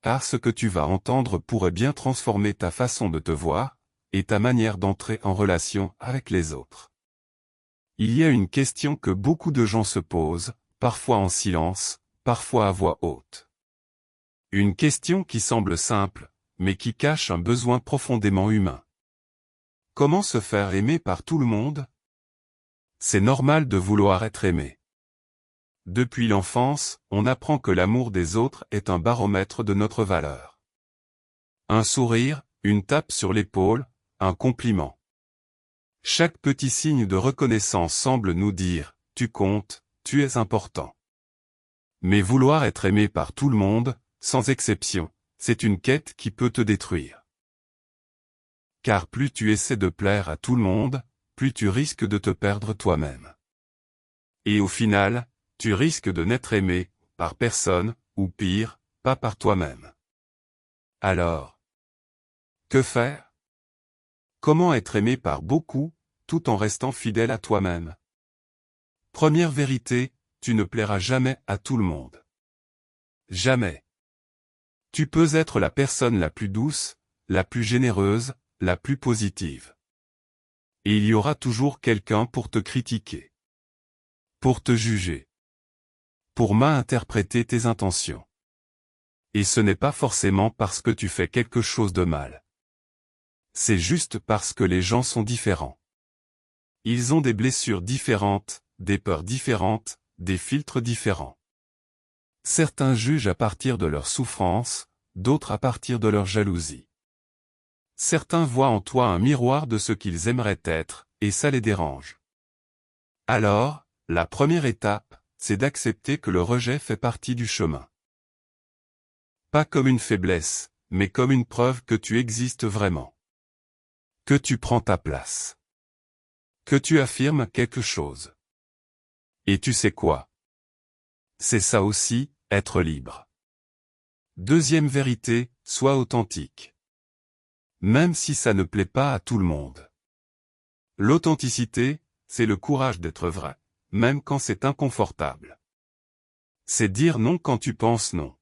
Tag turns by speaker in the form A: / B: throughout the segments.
A: car ce que tu vas entendre pourrait bien transformer ta façon de te voir, et ta manière d'entrer en relation avec les autres. Il y a une question que beaucoup de gens se posent, parfois en silence, parfois à voix haute. Une question qui semble simple, mais qui cache un besoin profondément humain. Comment se faire aimer par tout le monde? C'est normal de vouloir être aimé. Depuis l'enfance, on apprend que l'amour des autres est un baromètre de notre valeur. Un sourire, une tape sur l'épaule, un compliment. Chaque petit signe de reconnaissance semble nous dire « tu comptes, tu es important ». Mais vouloir être aimé par tout le monde, sans exception, c'est une quête qui peut te détruire. Car plus tu essaies de plaire à tout le monde, plus tu risques de te perdre toi-même. Et au final, tu risques de n'être aimé par personne, ou pire, pas par toi-même. Alors, que faire? Comment être aimé par beaucoup, tout en restant fidèle à toi-même? Première vérité, tu ne plairas jamais à tout le monde. Jamais. Tu peux être la personne la plus douce, la plus généreuse, la plus positive. Et il y aura toujours quelqu'un pour te critiquer. Pour te juger. Pour mal interpréter tes intentions. Et ce n'est pas forcément parce que tu fais quelque chose de mal. C'est juste parce que les gens sont différents. Ils ont des blessures différentes, des peurs différentes, des filtres différents. Certains jugent à partir de leur souffrance, d'autres à partir de leur jalousie. Certains voient en toi un miroir de ce qu'ils aimeraient être, et ça les dérange. Alors, la première étape, c'est d'accepter que le rejet fait partie du chemin. Pas comme une faiblesse, mais comme une preuve que tu existes vraiment. Que tu prends ta place. Que tu affirmes quelque chose. Et tu sais quoi? C'est ça aussi, être libre. Deuxième vérité, sois authentique. Même si ça ne plaît pas à tout le monde. L'authenticité, c'est le courage d'être vrai, même quand c'est inconfortable. C'est dire non quand tu penses non.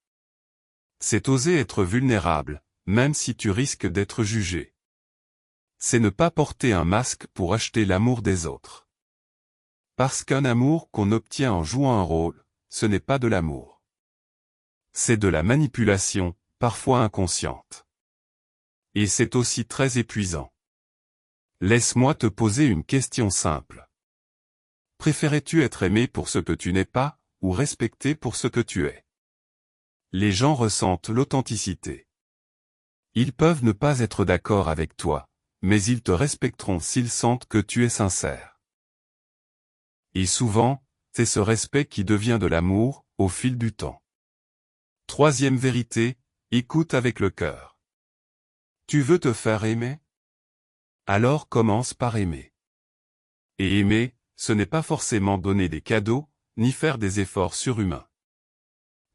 A: C'est oser être vulnérable, même si tu risques d'être jugé. C'est ne pas porter un masque pour acheter l'amour des autres. Parce qu'un amour qu'on obtient en jouant un rôle, ce n'est pas de l'amour. C'est de la manipulation, parfois inconsciente. Et c'est aussi très épuisant. Laisse-moi te poser une question simple. Préférais-tu être aimé pour ce que tu n'es pas, ou respecté pour ce que tu es? Les gens ressentent l'authenticité. Ils peuvent ne pas être d'accord avec toi, mais ils te respecteront s'ils sentent que tu es sincère. Et souvent, c'est ce respect qui devient de l'amour, au fil du temps. Troisième vérité, écoute avec le cœur. Tu veux te faire aimer? Alors commence par aimer. Et aimer, ce n'est pas forcément donner des cadeaux, ni faire des efforts surhumains.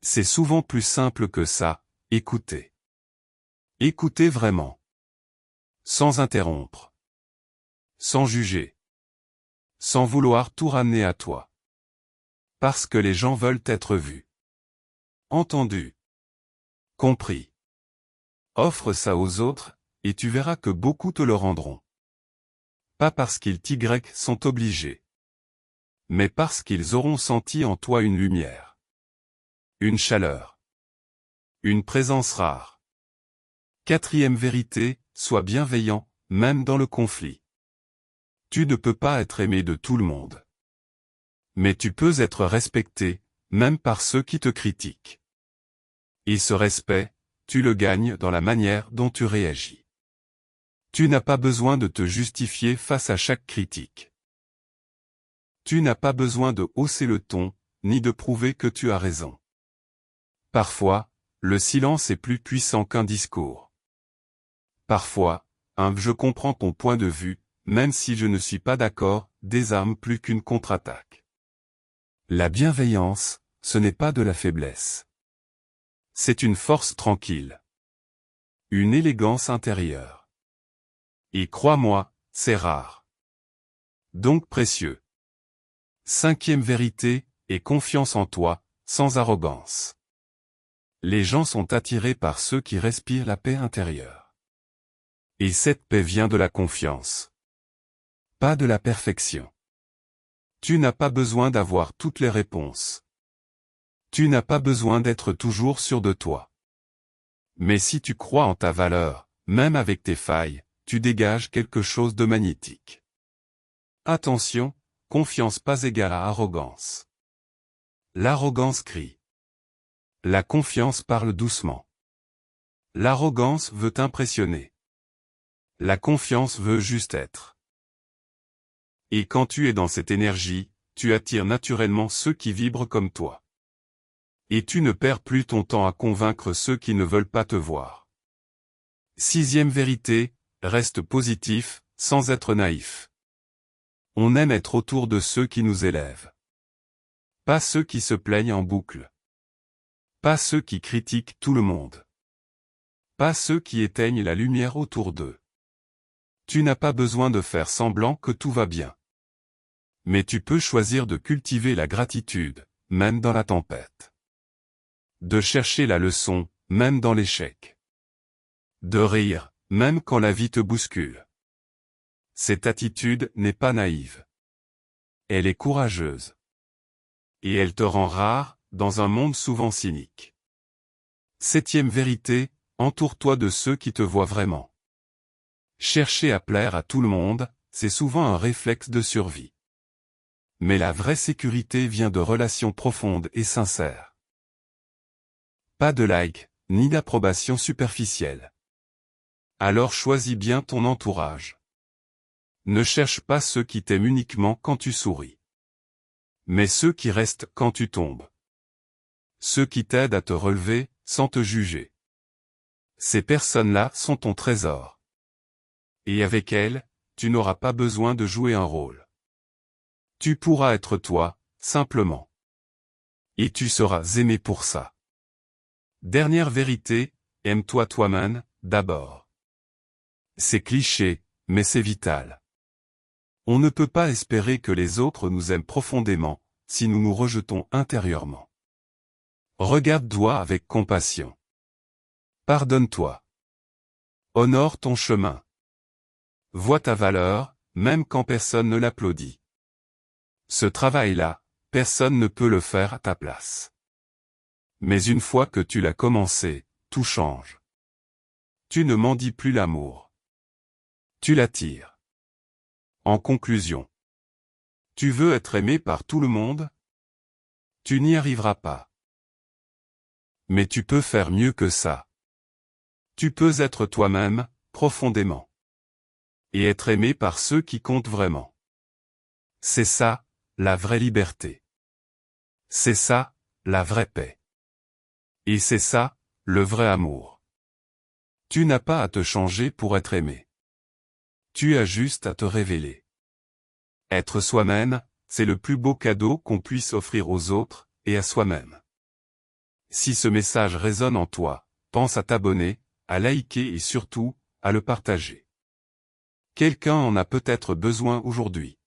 A: C'est souvent plus simple que ça, écouter. Écouter vraiment. Sans interrompre. Sans juger. Sans vouloir tout ramener à toi. Parce que les gens veulent être vus. Entendus. Compris. Offre ça aux autres, et tu verras que beaucoup te le rendront. Pas parce qu'ils sont obligés. Mais parce qu'ils auront senti en toi une lumière. Une chaleur. Une présence rare. Quatrième vérité, sois bienveillant, même dans le conflit. Tu ne peux pas être aimé de tout le monde. Mais tu peux être respecté, même par ceux qui te critiquent. Et ce respect, tu le gagnes dans la manière dont tu réagis. Tu n'as pas besoin de te justifier face à chaque critique. Tu n'as pas besoin de hausser le ton, ni de prouver que tu as raison. Parfois, le silence est plus puissant qu'un discours. Parfois, un « je comprends ton point de vue », même si je ne suis pas d'accord, désarme plus qu'une contre-attaque. La bienveillance, ce n'est pas de la faiblesse. C'est une force tranquille. Une élégance intérieure. Et crois-moi, c'est rare. Donc précieux. Cinquième vérité, aie confiance en toi, sans arrogance. Les gens sont attirés par ceux qui respirent la paix intérieure. Et cette paix vient de la confiance. Pas de la perfection. Tu n'as pas besoin d'avoir toutes les réponses. Tu n'as pas besoin d'être toujours sûr de toi. Mais si tu crois en ta valeur, même avec tes failles, tu dégages quelque chose de magnétique. Attention, confiance pas égale à arrogance. L'arrogance crie. La confiance parle doucement. L'arrogance veut impressionner. La confiance veut juste être. Et quand tu es dans cette énergie, tu attires naturellement ceux qui vibrent comme toi. Et tu ne perds plus ton temps à convaincre ceux qui ne veulent pas te voir. 6e vérité, reste positif, sans être naïf. On aime être autour de ceux qui nous élèvent. Pas ceux qui se plaignent en boucle. Pas ceux qui critiquent tout le monde. Pas ceux qui éteignent la lumière autour d'eux. Tu n'as pas besoin de faire semblant que tout va bien. Mais tu peux choisir de cultiver la gratitude, même dans la tempête. De chercher la leçon, même dans l'échec. De rire, même quand la vie te bouscule. Cette attitude n'est pas naïve. Elle est courageuse. Et elle te rend rare, dans un monde souvent cynique. 7e vérité, entoure-toi de ceux qui te voient vraiment. Chercher à plaire à tout le monde, c'est souvent un réflexe de survie. Mais la vraie sécurité vient de relations profondes et sincères. Pas de like, ni d'approbation superficielle. Alors choisis bien ton entourage. Ne cherche pas ceux qui t'aiment uniquement quand tu souris. Mais ceux qui restent quand tu tombes. Ceux qui t'aident à te relever, sans te juger. Ces personnes-là sont ton trésor. Et avec elles, tu n'auras pas besoin de jouer un rôle. Tu pourras être toi, simplement. Et tu seras aimé pour ça. Dernière vérité, aime-toi toi-même, d'abord. C'est cliché, mais c'est vital. On ne peut pas espérer que les autres nous aiment profondément, si nous nous rejetons intérieurement. Regarde-toi avec compassion. Pardonne-toi. Honore ton chemin. Vois ta valeur, même quand personne ne l'applaudit. Ce travail-là, personne ne peut le faire à ta place. Mais une fois que tu l'as commencé, tout change. Tu ne mendis plus l'amour. Tu l'attires. En conclusion. Tu veux être aimé par tout le monde? Tu n'y arriveras pas. Mais tu peux faire mieux que ça. Tu peux être toi-même, profondément. Et être aimé par ceux qui comptent vraiment. C'est ça, la vraie liberté. C'est ça, la vraie paix. Et c'est ça, le vrai amour. Tu n'as pas à te changer pour être aimé. Tu as juste à te révéler. Être soi-même, c'est le plus beau cadeau qu'on puisse offrir aux autres, et à soi-même. Si ce message résonne en toi, pense à t'abonner, à liker et surtout, à le partager. Quelqu'un en a peut-être besoin aujourd'hui.